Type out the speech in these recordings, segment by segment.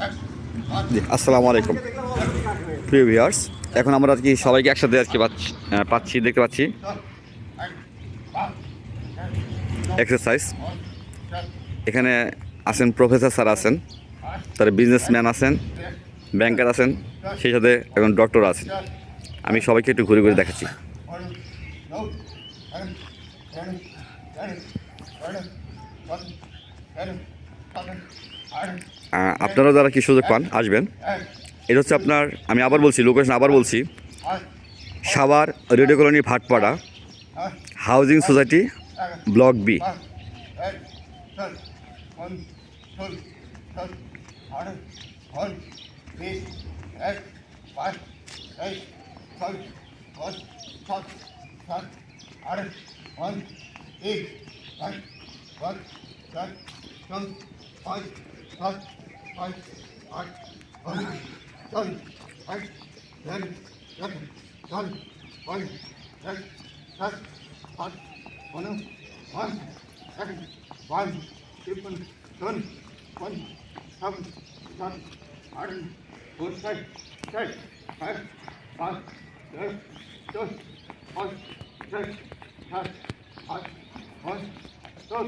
জি, আসসালামু আলাইকুম প্রিয় ভিউয়ার্স। এখন আমরা আর কি সবাইকে একসাথে আজকে পাচ্ছি দেখতে পাচ্ছি এক্সারসাইজ। এখানে আছেন প্রফেসর স্যার আছেন, তার বিজনেসম্যান আছেন, ব্যাংকার আছেন, সেই সাথে এখন ডক্টর আছেন। আমি সবাইকে একটু ঘুরে ঘুরে দেখাচ্ছি। আপনারা যারা কি সুযোগ পান আসবেন। এটা হচ্ছে আপনার, আমি আবার বলছি, লোকেশন আবার বলছি, Savar radio colony Bhatpara, housing society, block B.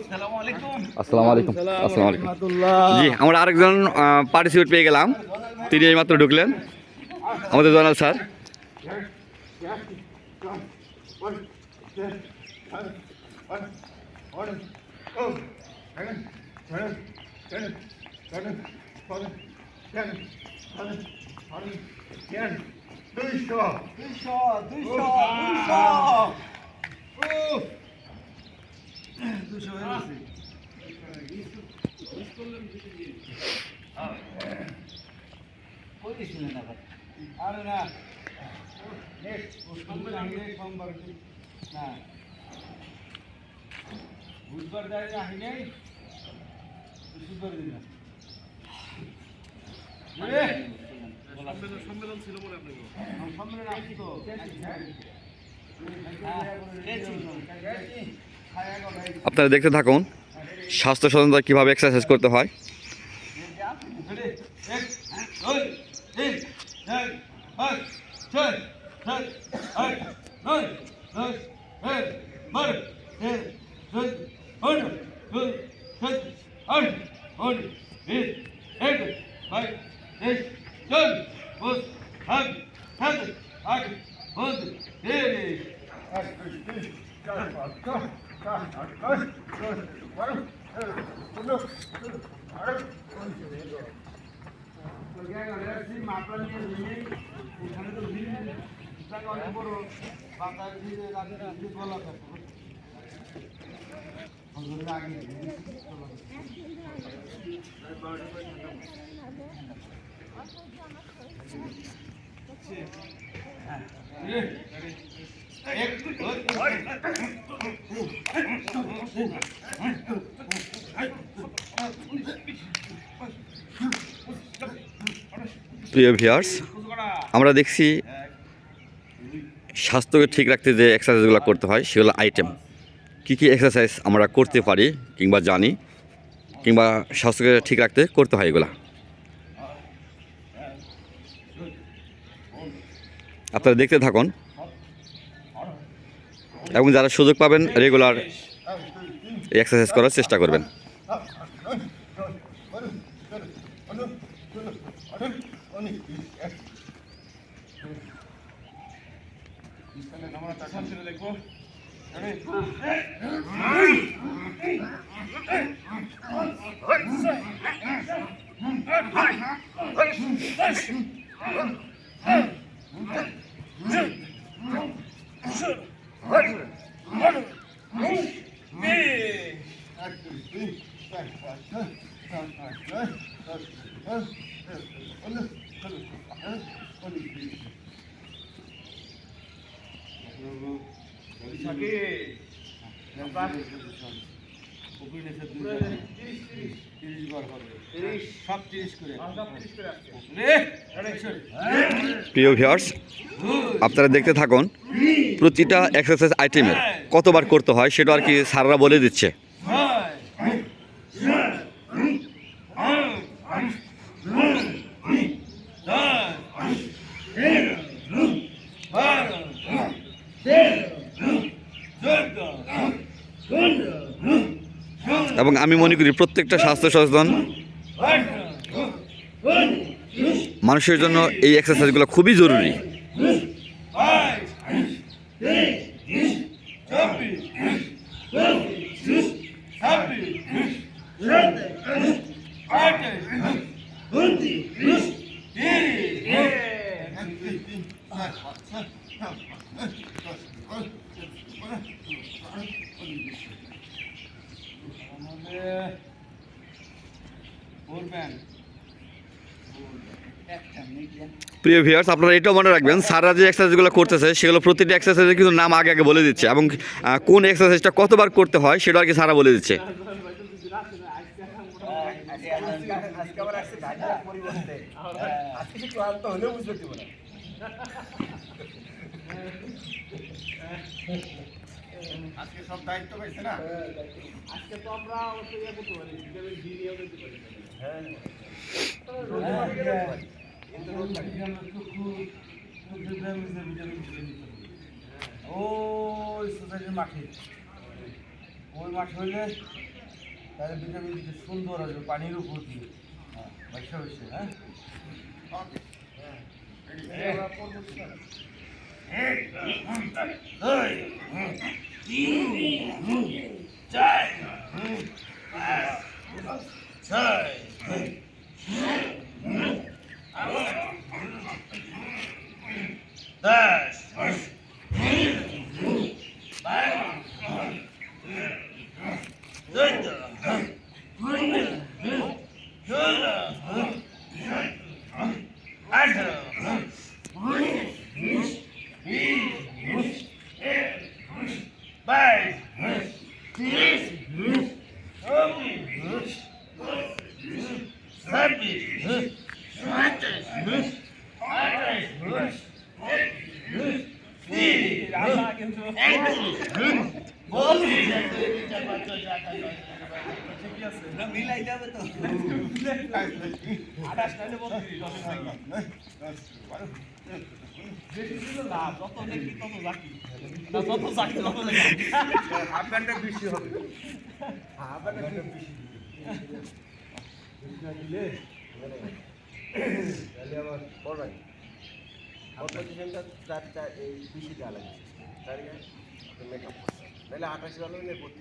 আসসালামু আলাইকুম। আসসালামু আলাইকুম। জি, আমরা আরেকজন পার্টিসিপেট পেয়ে গেলাম। তিনি এইমাত্র ঢুকলেন, আমাদের জনাল স্যার। বুধবার যাই আহি নেই, বুধবার দিন সম্মেলন ছিল বলে আপনি সম্মেলন আসছি তো আপনারা দেখতে থাকুন স্বাস্থ্য সচেতনতা কীভাবে এক্সারসাইজ করতে হয়। প্রিয় ভিউয়ার্স, আমরা দেখছি স্বাস্থ্যকে ঠিক রাখতে যে এক্সারসাইজগুলো করতে হয় সেগুলো আইটেম কী কী এক্সারসাইজ আমরা করতে পারি কিংবা জানি, কিংবা স্বাস্থ্যকে ঠিক রাখতে করতে হয় এগুলা। আপনারা দেখতে থাকুন এবং যারা সুযোগ পাবেন রেগুলার এক্সারসাইজ করার চেষ্টা করবেন। প্রিয় ভিউয়ার্স, আপনারা দেখতে থাকুন প্রতিটা এক্সারসাইজ আইটেমের কতবার করতে হয় সেটা আর কি স্যাররা বলে দিচ্ছে। এবং আমি মনে করি প্রত্যেকটা স্বাস্থ্য সচেতন মানুষের জন্য এই এক্সারসাইজগুলো খুবই জরুরি। প্রিয় ভিউয়ার্স, আপনারা এটাও মনে রাখবেন স্যাররা যে এক্সারসাইজগুলো করতেছে সেগুলো প্রতিটি এক্সারসাইজের কিন্তু নাম আগে আগে বলে দিচ্ছে এবং কোন এক্সারসাইজটা কতবার করতে হয় সেটা আর কি স্যাররা বলে দিচ্ছে। আজকে সব দায়িত্ব পাইছে না, আজকে তো আমরা ইয়ে করতে পারি, ভিটামিন ডি নিয়েও দিতে পারি। হ্যাঁ, ওই সোসাইটির মাঠে, ওই মাঠ হইলে তাহলে ভিটামিন ডি সুন্দর আসবে পানির উপর দিয়ে। ব্যবসা হচ্ছে, হ্যাঁ মিলাই যাবে তো 28 টাইলে বলতে বেশি ছিল না, যত দেখি তত জাকি না, যত জাকি তত দেখি হাফ ব্যান্ডে বেশি হবে, হাফ ব্যান্ডে বেশি দিলে তাহলে আবার বড় ভাই কম্পিটিশনটা চারটা এই বেশি দেওয়া লাগে, তাই না? মেকআপ করতে তাহলে 28 ভালো নিয়ে করতে